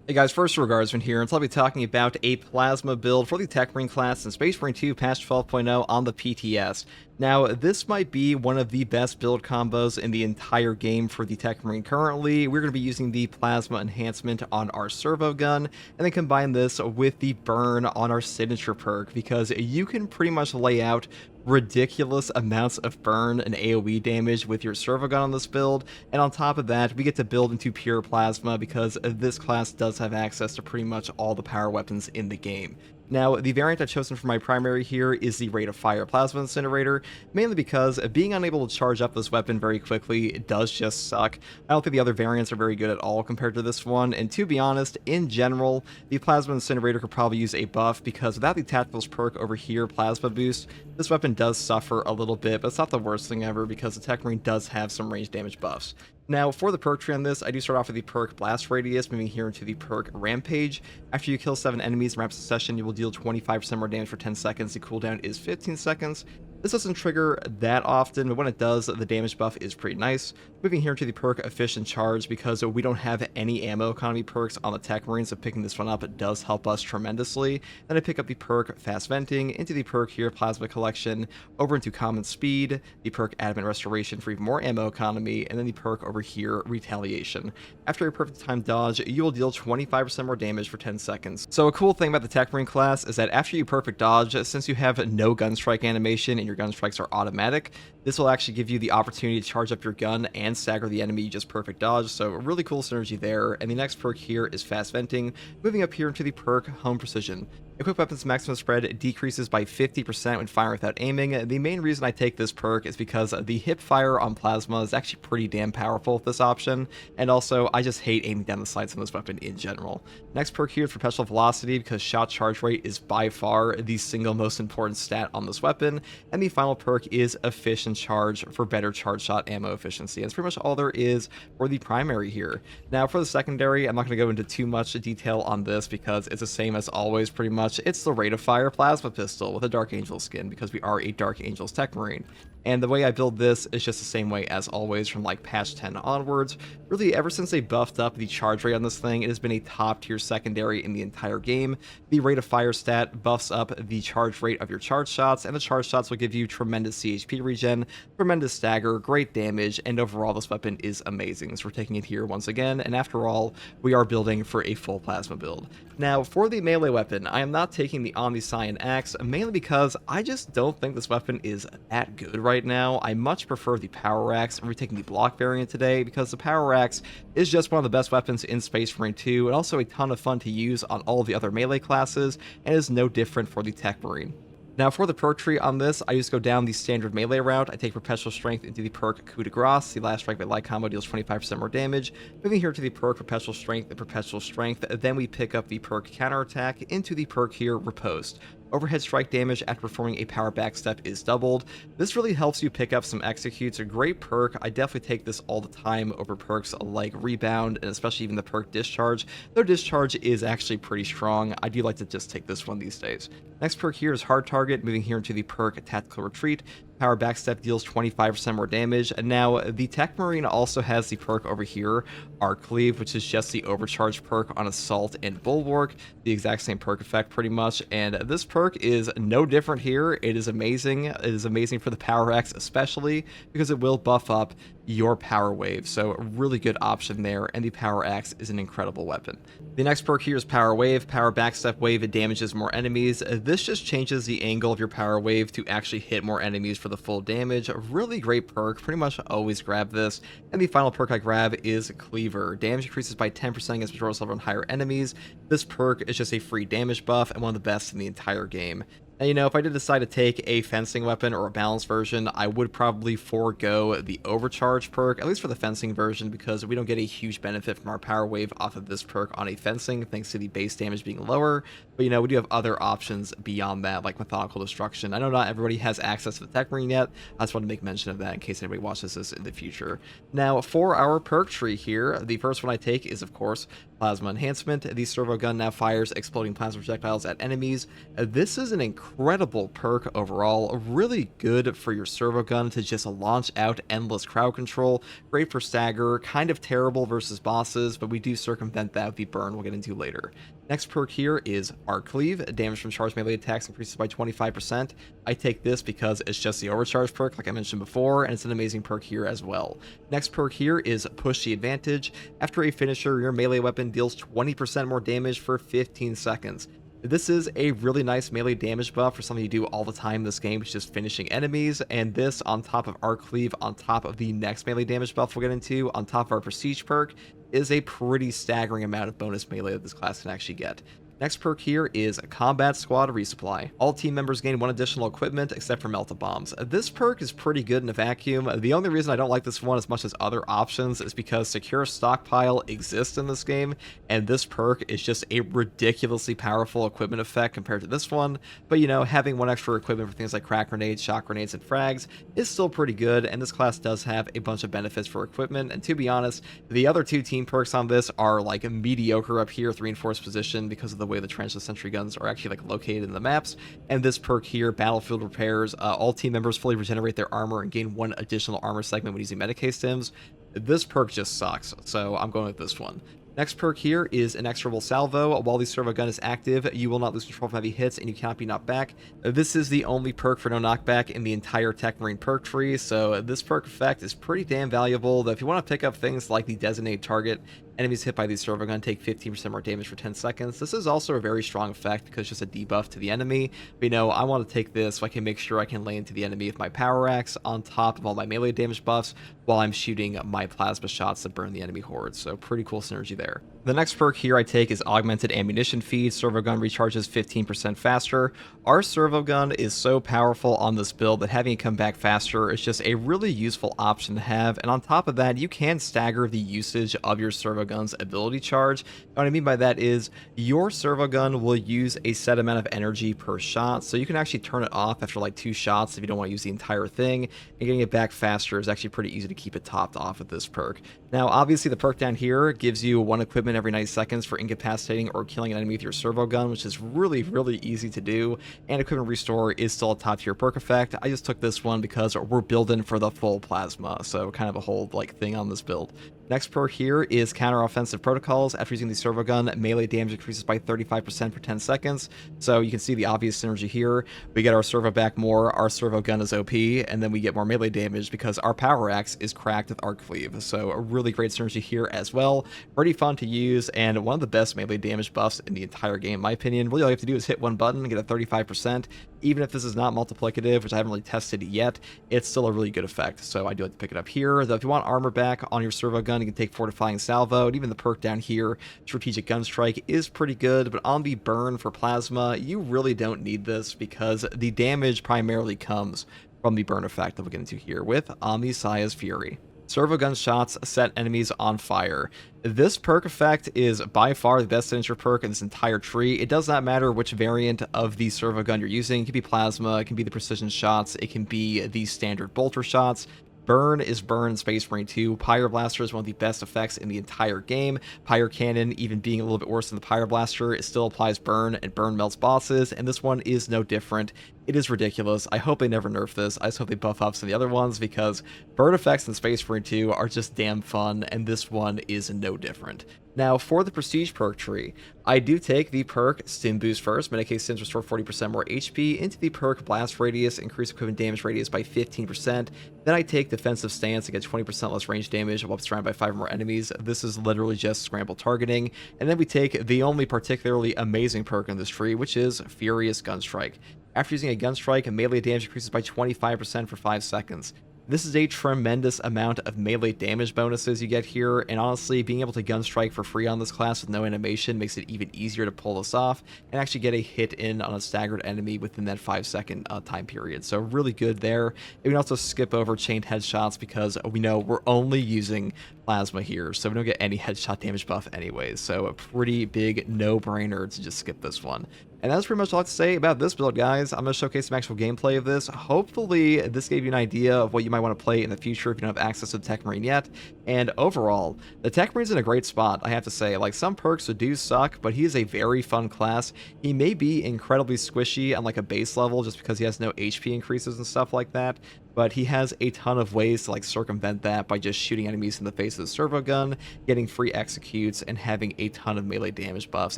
Hey guys, first Regardsman here, and so I'll be talking about a plasma build for the Techmarine class in Space Marine 2 patch 12.0 on the PTS. Now, this might be one of the best build combos in the entire game for the Techmarine currently. We're going to be using the plasma enhancement on our Servo gun, and then combine this with the burn on our signature perk, because you can pretty much lay out ridiculous amounts of burn and AoE damage with your servo gun on this build, and on top of that we get to build into pure plasma because this class does have access to pretty much all the power weapons in the game. Now, the variant I've chosen for my primary here is the Rate of Fire Plasma Incinerator, mainly because being unable to charge up this weapon very quickly does just suck. I don't think the other variants are very good at all compared to this one, and to be honest, in general, the Plasma Incinerator could probably use a buff, because without the Tacticals perk over here, Plasma Boost, this weapon does suffer a little bit, but it's not the worst thing ever because the Techmarine does have some range damage buffs. Now, for the perk tree on this, I do start off with the perk Blast Radius, moving here into the perk Rampage. After you kill 7 enemies in rapid succession, you will deal 25% more damage for 10 seconds. The cooldown is 15 seconds. This doesn't trigger that often, but when it does, the damage buff is pretty nice. Moving here to the perk Efficient Charge, because we don't have any ammo economy perks on the Techmarine, so picking this one up does help us tremendously. Then I pick up the perk Fast Venting, into the perk here Plasma Collection, over into Common Speed, the perk Adamant Restoration for even more ammo economy, and then the perk over here Retaliation. After a perfect time dodge, you will deal 25% more damage for 10 seconds. So a cool thing about the Techmarine class is that after you perfect dodge, since you have no gun strike animation and your gun strikes are automatic, this will actually give you the opportunity to charge up your gun and stagger the enemy you just perfect dodge, so a really cool synergy there. And the next perk here is Fast Venting, moving up here into the perk Home Precision. Equipped weapons maximum spread decreases by 50% when firing without aiming. The main reason I take this perk is because the hip fire on plasma is actually pretty damn powerful with this option, and also I just hate aiming down the sights on this weapon in general. Next perk here is Perpetual Velocity, because shot charge rate is by far the single most important stat on this weapon, and the final perk is Efficient Charge for better charge shot ammo efficiency. That's pretty much all there is for the primary here. Now for the secondary, I'm not going to go into too much detail on this because it's the same as always pretty much. It's the Rate of Fire Plasma Pistol with a Dark Angel skin, because we are a Dark Angels Techmarine. And the way I build this is just the same way as always from like patch 10 onwards. Really, ever since they buffed up the charge rate on this thing, it has been a top tier secondary in the entire game. The Rate of Fire stat buffs up the charge rate of your charge shots, and the charge shots will give you tremendous CHP regen, tremendous stagger, great damage, and overall this weapon is amazing. So we're taking it here once again, and after all, we are building for a full plasma build. Now, for the melee weapon, I am not taking the Omniscion Axe, mainly because I just don't think this weapon is that good right now. I much prefer the Power Axe, and we're taking the block variant today because the Power Axe is just one of the best weapons in Space Marine 2, and also a ton of fun to use on all the other melee classes, and is no different for the Techmarine. Now for the perk tree on this, I just go down the standard melee route. I take Perpetual Strength into the perk Coup de Grace. The last strike by light combo deals 25% more damage. Moving here to the perk Perpetual Strength and Perpetual Strength, then we pick up the perk Counterattack into the perk here Riposte. Overhead strike damage after performing a power backstep is doubled. This really helps you pick up some executes. A great perk. I definitely take this all the time over perks like Rebound, and especially even the perk Discharge. Though Discharge is actually pretty strong, I do like to just take this one these days. Next perk here is Hard Target, moving here into the perk Tactical Retreat. Power backstep deals 25% more damage, and now the Techmarine also has the perk over here, Arc Cleave, which is just the overcharge perk on Assault and Bulwark, the exact same perk effect pretty much, and this perk is no different here. It is amazing. It is amazing for the Power Axe especially, because it will buff up your Power Wave, so a really good option there, and the Power Axe is an incredible weapon. The next perk here is Power Wave. Power Backstep Wave, it damages more enemies. This just changes the angle of your Power Wave to actually hit more enemies for the full damage. A really great perk, pretty much always grab this. And the final perk I grab is Cleaver. Damage increases by 10% against Majority level and higher enemies. This perk is just a free damage buff and one of the best in the entire game. And, you know, if I did decide to take a fencing weapon or a balanced version, I would probably forego the overcharge perk, at least for the fencing version, because we don't get a huge benefit from our power wave off of this perk on a fencing, thanks to the base damage being lower. But, you know, we do have other options beyond that, like Methodical Destruction. I know not everybody has access to the Techmarine yet. I just want to make mention of that in case anybody watches this in the future. Now, for our perk tree here, the first one I take is, of course, Plasma enhancement. The servo gun now fires exploding plasma projectiles at enemies. This is an incredible perk overall, really good for your servo gun to just launch out endless crowd control, great for stagger, kind of terrible versus bosses, but we do circumvent that with the burn we'll get into later. Next perk here is Arc Cleave. Damage from charged melee attacks increases by 25%. I take this because it's just the overcharge perk like I mentioned before, and it's an amazing perk here as well. Next perk here is Push the Advantage. After a finisher, your melee weapon deals 20% more damage for 15 seconds. This is a really nice melee damage buff for something you do all the time in this game, which is just finishing enemies, and this on top of Arc Cleave, on top of the next melee damage buff we'll get into, on top of our Prestige perk, is a pretty staggering amount of bonus melee that this class can actually get. Next perk here is Combat Squad Resupply. All team members gain 1 additional equipment except for Melta Bombs. This perk is pretty good in a vacuum. The only reason I don't like this one as much as other options is because Secure Stockpile exists in this game, and this perk is just a ridiculously powerful equipment effect compared to this one. But you know, having 1 extra equipment for things like crack grenades, shock grenades, and frags is still pretty good, and this class does have a bunch of benefits for equipment. And to be honest, the other 2 team perks on this are like mediocre up here with Reinforced Position because of the way the trenchless sentry guns are actually like located in the maps, and this perk here, Battlefield Repairs, all team members fully regenerate their armor and gain 1 additional armor segment when using Medicae stims. This perk just sucks, so I'm going with this one. Next perk here is Inexorable Salvo. While the servo gun is active, you will not lose control from heavy hits, and you cannot be knocked back. This is the only perk for no knockback in the entire Techmarine perk tree, so this perk effect is pretty damn valuable, though if you want to pick up things like the Designated Target, enemies hit by the servo gun take 15% more damage for 10 seconds. This is also a very strong effect because it's just a debuff to the enemy. But you know, I want to take this so I can make sure I can lay into the enemy with my power axe on top of all my melee damage buffs while I'm shooting my plasma shots that burn the enemy hordes. So pretty cool synergy there. The next perk here I take is Augmented Ammunition Feed. Servo gun recharges 15% faster. Our servo gun is so powerful on this build that having it come back faster is just a really useful option to have. And on top of that, you can stagger the usage of your servo gun's ability charge. And what I mean by that is your servo gun will use a set amount of energy per shot, so you can actually turn it off after like 2 shots if you don't want to use the entire thing, and getting it back faster is actually pretty easy to keep it topped off with this perk. Now obviously the perk down here gives you 1 equipment every 90 seconds for incapacitating or killing an enemy with your servo gun, which is really easy to do, and equipment restore is still a top tier perk effect. I just took this one because we're building for the full plasma, so kind of a whole like thing on this build. Next perk here is Counter-Offensive Protocols. After using the servo gun, melee damage increases by 35% for 10 seconds. So you can see the obvious synergy here. We get our servo back more, our servo gun is OP, and then we get more melee damage because our power axe is cracked with Arc Cleave. So a really great synergy here as well. Pretty fun to use, and one of the best melee damage buffs in the entire game, in my opinion. Really all you have to do is hit 1 button and get a 35%. Even if this is not multiplicative, which I haven't really tested yet, it's still a really good effect. So I do like to pick it up here. Though if you want armor back on your servo gun, you can take Fortifying Salvo, and even the perk down here, Strategic Gun Strike, is pretty good. But on the burn for plasma, you really don't need this because the damage primarily comes from the burn effect that we'll get into here with Omniscia's Fury. Servo gun shots set enemies on fire. This perk effect is by far the best signature perk in this entire tree. It does not matter which variant of the servo gun you're using. It can be plasma, it can be the precision shots, it can be the standard bolter shots. Burn is burn in Space Marine 2. Pyre Blaster is one of the best effects in the entire game. Pyre Cannon, even being a little bit worse than the Pyre Blaster, it still applies burn, and burn melts bosses, and this one is no different. It is ridiculous. I hope they never nerf this. I just hope they buff up some of the other ones because burn effects in Space Marine 2 are just damn fun, and this one is no different. Now, for the Prestige perk tree, I do take the perk Stim Boost first. Medicae Stims restore 40% more HP, into the perk Blast Radius, increase equipment damage radius by 15%. Then I take Defensive Stance and get 20% less range damage while surrounded by 5 more enemies. This is literally just scramble targeting. And then we take the only particularly amazing perk in this tree, which is Furious Gunstrike. After using a Gunstrike, melee damage increases by 25% for 5 seconds. This is a tremendous amount of melee damage bonuses you get here, and honestly, being able to Gunstrike for free on this class with no animation makes it even easier to pull this off and actually get a hit in on a staggered enemy within that 5-second time period. So really good there. And we can also skip over chained headshots because we know we're only using plasma here, so we don't get any headshot damage buff anyways. So a pretty big no-brainer to just skip this one. And that's pretty much all I have to say about this build, guys. I'm going to showcase some actual gameplay of this. Hopefully, this gave you an idea of what you might want to play in the future if you don't have access to the Techmarine yet. And overall, the Techmarine's in a great spot, I have to say. Like, some perks do suck, but he is a very fun class. He may be incredibly squishy on, like, a base level just because he has no HP increases and stuff like that. But he has a ton of ways to like circumvent that by just shooting enemies in the face of the servo gun, getting free executes, and having a ton of melee damage buffs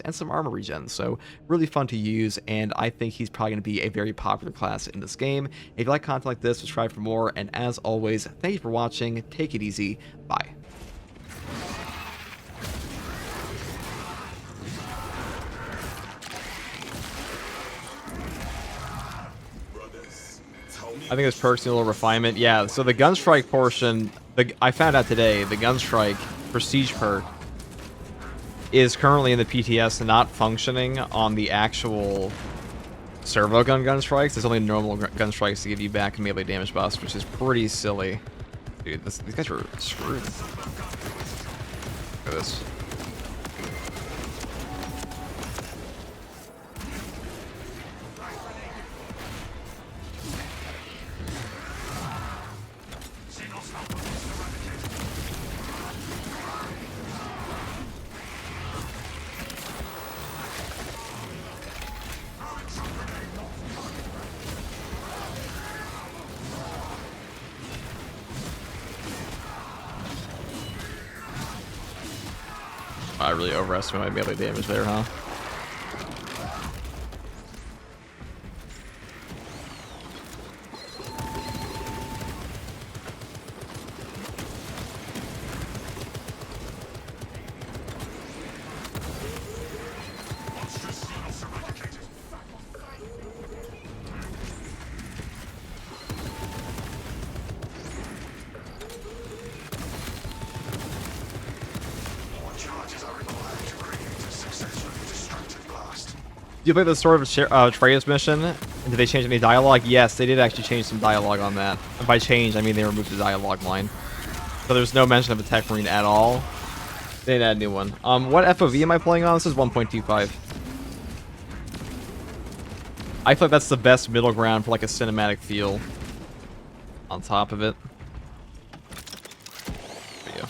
and some armor regen. So really fun to use, and I think he's probably going to be a very popular class in this game. If you like content like this, subscribe for more, and as always, thank you for watching, take it easy, bye. I think this perk's need a little refinement. Yeah, so the Gunstrike portion, I found out today, the Gunstrike Prestige perk is currently in the PTS and not functioning on the actual servo gun Gunstrikes. There's only normal Gunstrikes to give you back melee damage buffs, which is pretty silly. Dude, these guys are screwed. Look at this. I really overestimated my melee damage there, huh? Do you play the Sword of Atreus mission? And did they change any dialogue? Yes, they did actually change some dialogue on that. And by change, I mean they removed the dialogue line. So there's no mention of a Techmarine at all. They didn't add a new one. What FOV am I playing on? This is 1.25. I feel like that's the best middle ground for like a cinematic feel on top of it. There you go.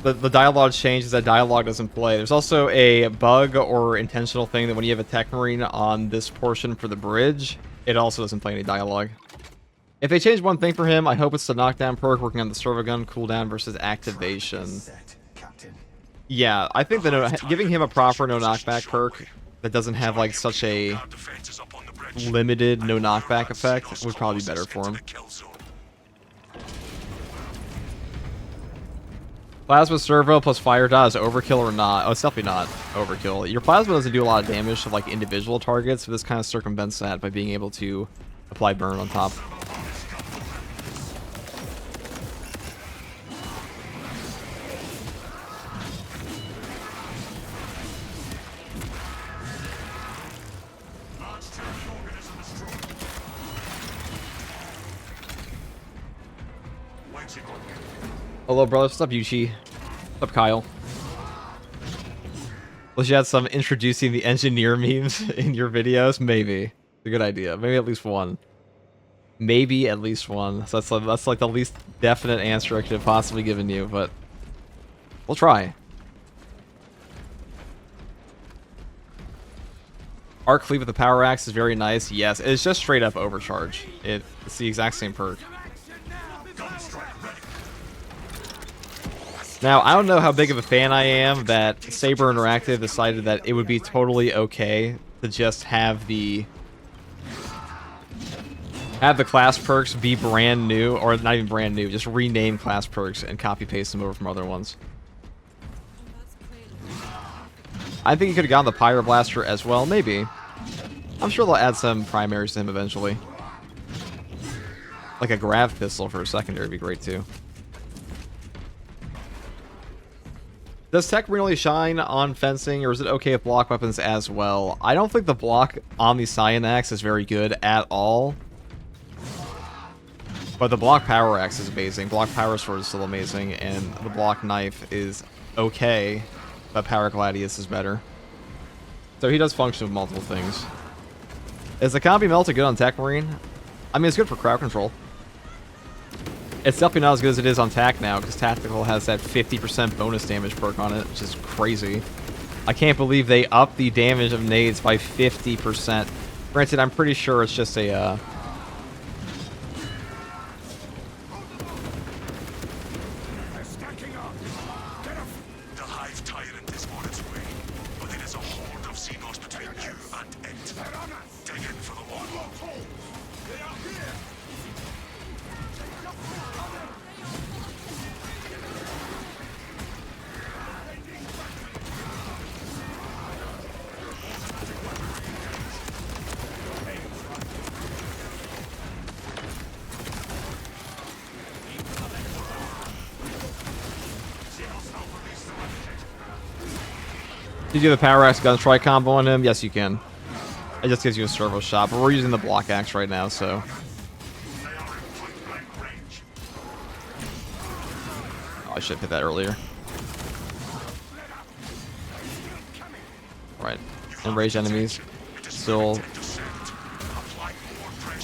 The dialogue changes, that dialogue doesn't play. There's also a bug or intentional thing that when you have a Techmarine on this portion for the bridge, it also doesn't play any dialogue. If they change one thing for him, I hope it's the knockdown perk working on the servo gun cooldown versus activation. Yeah, I think that giving him a proper no knockback perk that doesn't have like such a limited no knockback effect would probably be better for him. Plasma servo plus fire dot is overkill or not? Oh, it's definitely not overkill. Your plasma doesn't do a lot of damage to like individual targets, but this kind of circumvents that by being able to apply burn on top. Hello, brother. What's up, Yuchi? What's up, Kyle? Unless you had some introducing the engineer memes in your videos, maybe. It's a good idea. Maybe at least one. Maybe at least one. So that's like the least definite answer I could have possibly given you, but we'll try. Arc Cleave with the Power Axe is very nice. Yes, it's just straight up overcharge. It's the exact same perk. Now, I don't know how big of a fan I am that Saber Interactive decided that it would be totally okay to just have the class perks be brand new, or not even brand new, just rename class perks and copy paste them over from other ones. I think you could have gotten the Pyro Blaster as well, maybe. I'm sure they'll add some primaries to him eventually. Like a Grav Pistol for a secondary would be great too. Does Techmarine really shine on fencing, or is it okay with block weapons as well? I don't think the block on the Cyan Axe is very good at all. But the block power axe is amazing. Block power sword is still amazing, and the block knife is okay, but power gladius is better. So he does function with multiple things. Is the combi melta good on Techmarine? I mean, it's good for crowd control. It's definitely not as good as it is on TAC now, because Tactical has that 50% bonus damage perk on it, which is crazy. I can't believe they upped the damage of nades by 50%. Granted, I'm pretty sure it's just a, The Hive Tyrant is on its way, but it is a horde of Xenos between you and it. Dig in for the one. They are here! Did you do the power axe gun strike combo on him? Yes, you can. It just gives you a servo shot, but we're using the block axe right now, so. Oh, I should have hit that earlier. Right. Enraged enemies. Still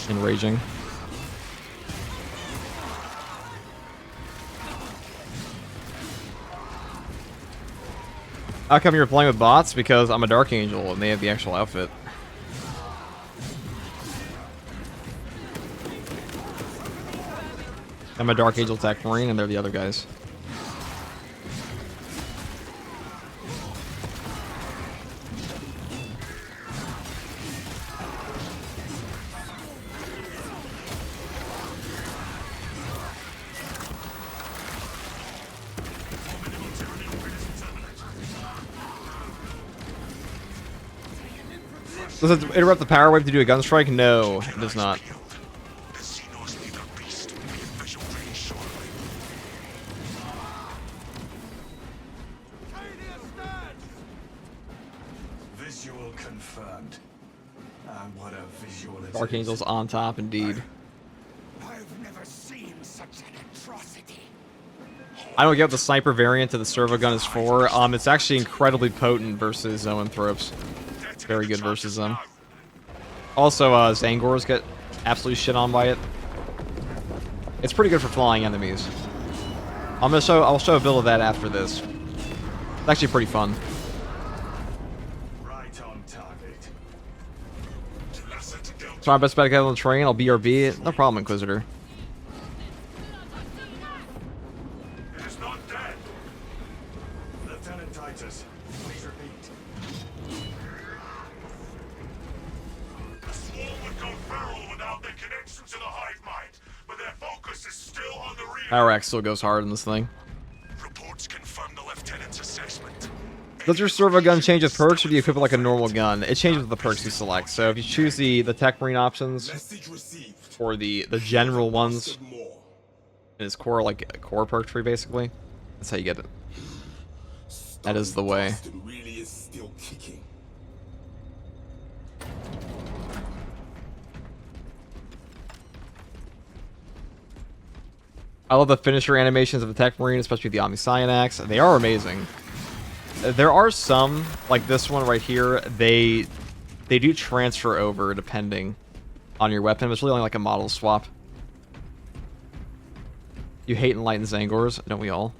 enraging. How come you're playing with bots? Because I'm a Dark Angel and they have the actual outfit. I'm a Dark Angel Techmarine and they're the other guys. Does it interrupt the power wave to do a gun strike? No, it does not. Visual confirmed. And what a visual it Dark is. Angel's on top, indeed. I've never seen such an atrocity. I don't get what the sniper variant to the servo gun is for. It's actually incredibly potent versus zoanthropes. Very good versus them. Also, Zangors get absolutely shit on by it. It's pretty good for flying enemies. I'll show a build of that after this. It's actually pretty fun. Right on target. So my best bet to get on the train, I'll BRB. No problem, Inquisitor. It is not dead. Lieutenant Titus, please repeat. The swarm would go feral without their connection to the hive mind, but their focus is still on the rear. Power axe still goes hard in this thing. Reports confirm the lieutenant's assessment. Does your servo gun change with perks, or do you equip it like a normal gun? It changes with the perks you select. So if you choose the Techmarine options, or the general ones, in its core, like a core perk tree, basically, that's how you get it. That is the way. Really is still kicking. I love the finisher animations of the Techmarine, especially the Omni-Cyanax. They are amazing. There are some, like this one right here, they do transfer over depending on your weapon, but it's really only like a model swap. You hate Enlightened Zangors, don't we all?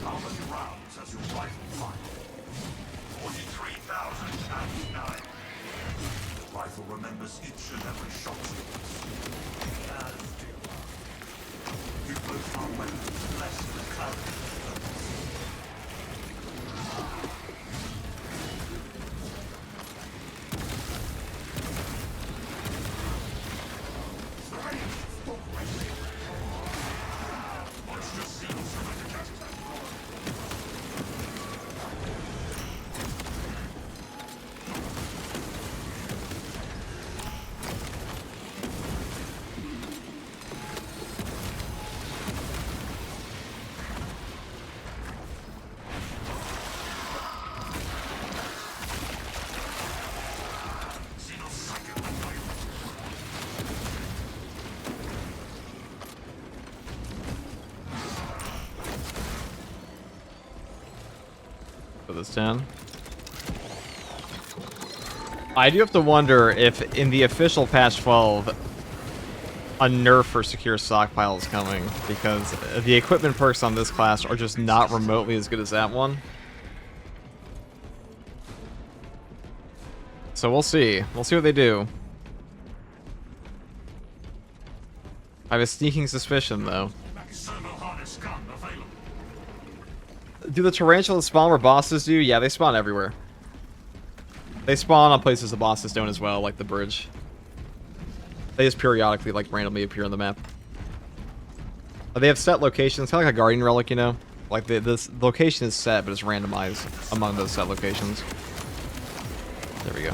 How many rounds has your rifle fired? 43,009. The rifle remembers each and every shot. As do I. You both are weapons less than clarity. this down. I do have to wonder if in the official patch 12, a nerf for secure stockpile is coming, because the equipment perks on this class are just not remotely as good as that one. So we'll see. We'll see what they do. I have a sneaking suspicion, though. Servo Hordes gun available. Do the tarantulas spawn where bosses do? Yeah, they spawn everywhere. They spawn on places the bosses don't as well, like the bridge. They just periodically, like, randomly appear on the map. They have set locations, kind of like a guardian relic, you know? Like, this location is set, but it's randomized among those set locations. There we go.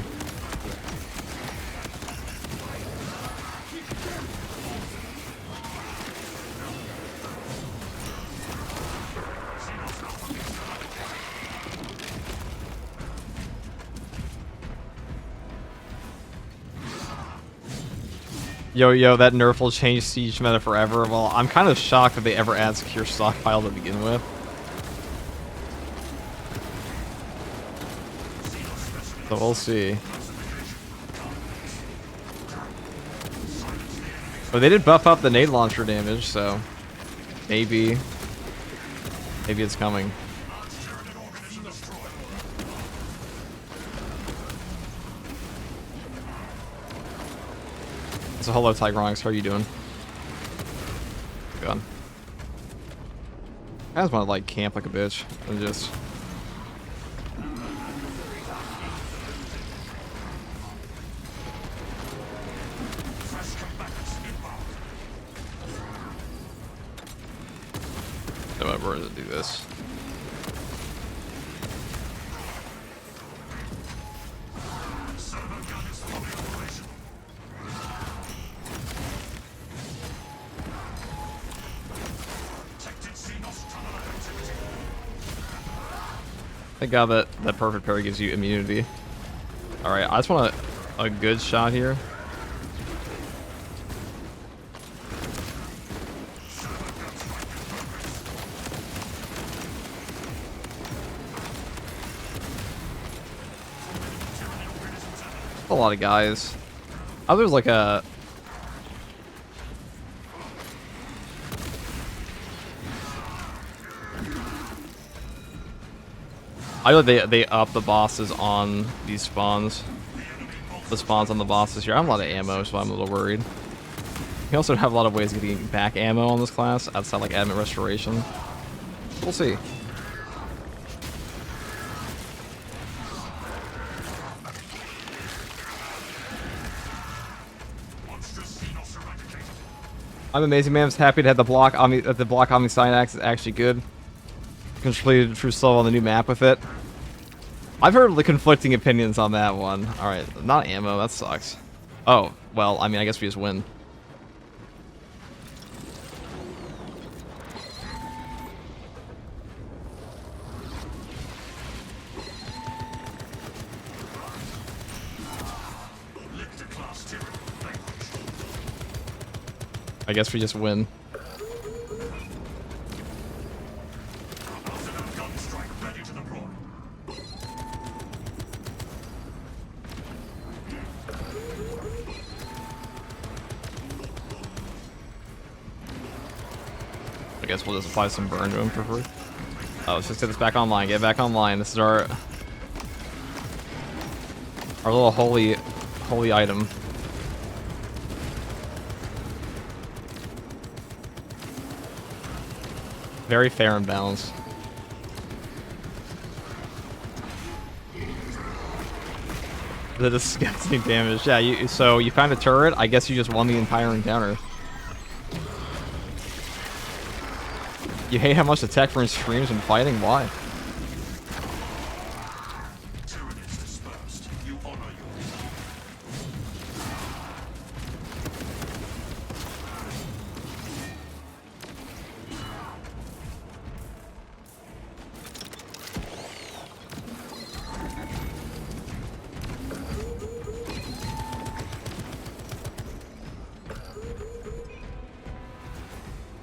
Yo, that nerf will change siege meta forever. Well, I'm kind of shocked that they ever add secure stockpile to begin with. So we'll see. But they did buff up the nade launcher damage, so maybe it's coming. So hello, Tigronics, how are you doing? God. I just want to like camp like a bitch and just. No, we're gonna do this. Thank God that perfect parry gives you immunity. Alright, I just want a good shot here. A lot of guys. Oh, there's like a... I know they up the bosses on these spawns. The spawns on the bosses here. I have a lot of ammo, so I'm a little worried. You also have a lot of ways of getting back ammo on this class, outside like adamant restoration. We'll see. I'm amazing, man. I'm just happy to have the block Omni Synax is actually good. Completed True Soul on the new map with it. I've heard the conflicting opinions on that one. Alright, not ammo, that sucks. Oh, well, I mean, I guess we just win. I guess we just win. I guess we'll just apply some burn to him for free. Oh, let's just get this back online. Get back online. This is our little holy item. Very fair and balanced. The disgusting damage. Yeah, so you found a turret. I guess you just won the entire encounter. You hate how much the Techmarine screams when fighting? Why?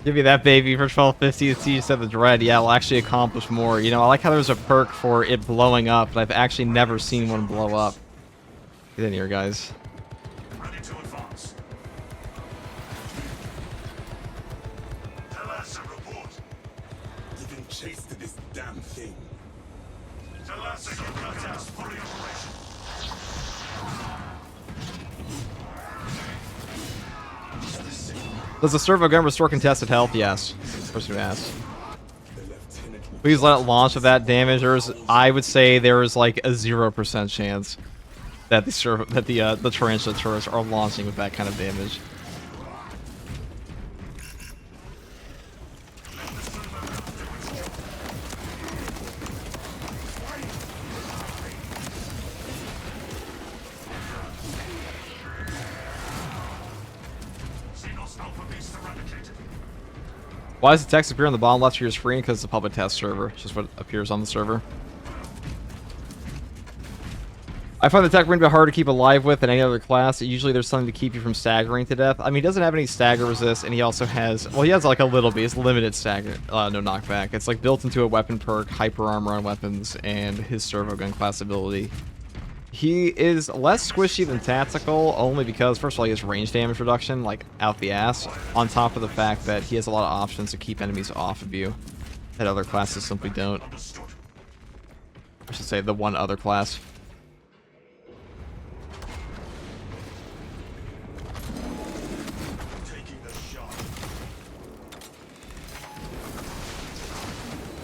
Give me that baby for 1250. It's you said the dread. Yeah, it'll actually accomplish more. You know, I like how there's a perk for it blowing up, but I've actually never seen one blow up. Get in here, guys. Ready to advance. Tell us a report. Giving chase to this damn thing. Tell us your cutouts fully operational. Does the servo gun restore contested health? Yes. Person who asked. The lieutenant will Please let it launch with that damage. I would say there is like a 0% chance that the tarantula turrets are launching with that kind of damage. Why does the text appear on the bottom left of your screen? Because it's a public test server. It's just what appears on the server. I find the Techmarine a bit hard to keep alive with than any other class. Usually there's something to keep you from staggering to death. I mean, he doesn't have any stagger resist, and he also has... Well, he has like a little bit. It's limited stagger. No knockback. It's like built into a weapon perk, hyper armor on weapons, and his servo gun class ability. He is less squishy than tactical, only because, first of all, he has range damage reduction, like, out the ass, on top of the fact that he has a lot of options to keep enemies off of you that other classes simply don't. I should say, the one other class.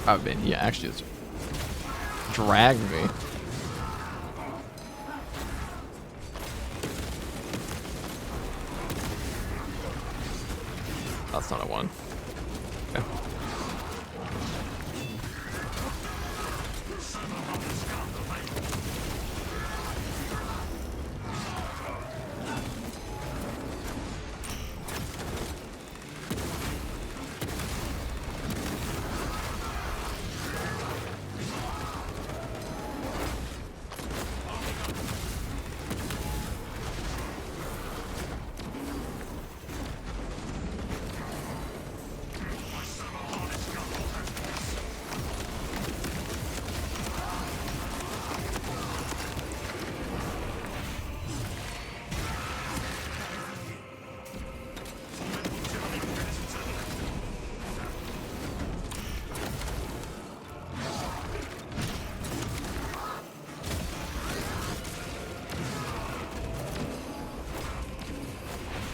I mean, yeah, actually, it's dragged me. That's not a one. Okay.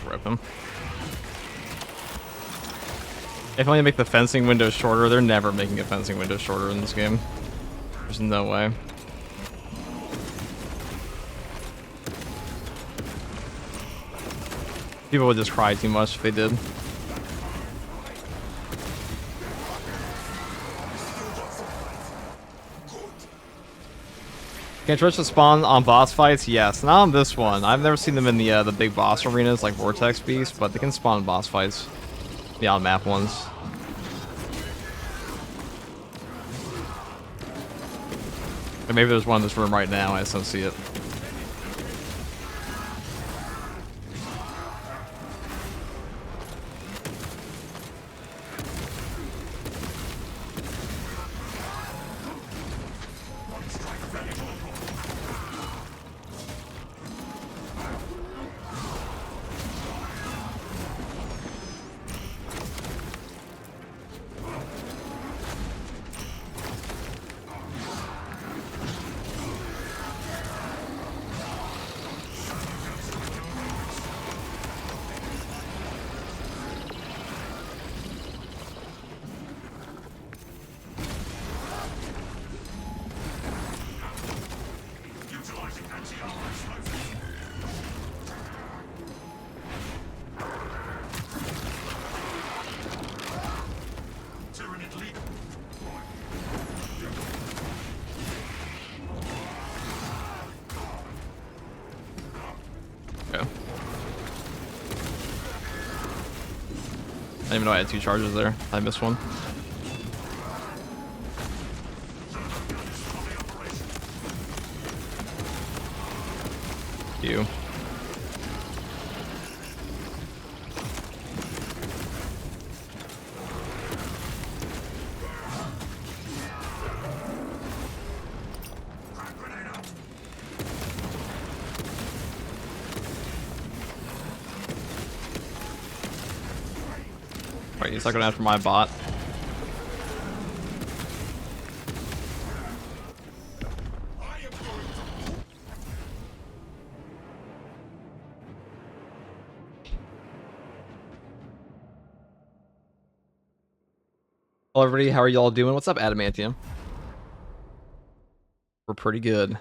Rip him. If only make the fencing window shorter, they're never making a fencing window shorter in this game. There's no way. People would just cry too much if they did. Can Tarantula spawn on boss fights? Yes, not on this one. I've never seen them in the big boss arenas like Vortex Beast, but they can spawn in boss fights. The on map ones. Or maybe there's one in this room right now. I just don't see it. I didn't even know I had two charges there. I missed one. You. Wait, he's not going after my bot. Hello everybody, how are y'all doing? What's up, Adamantium? We're pretty good.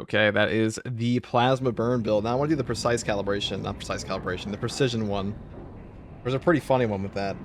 Okay, that is the plasma burn build. Now I want to do the precise calibration, not precise calibration, the precision one. There's a pretty funny one with that.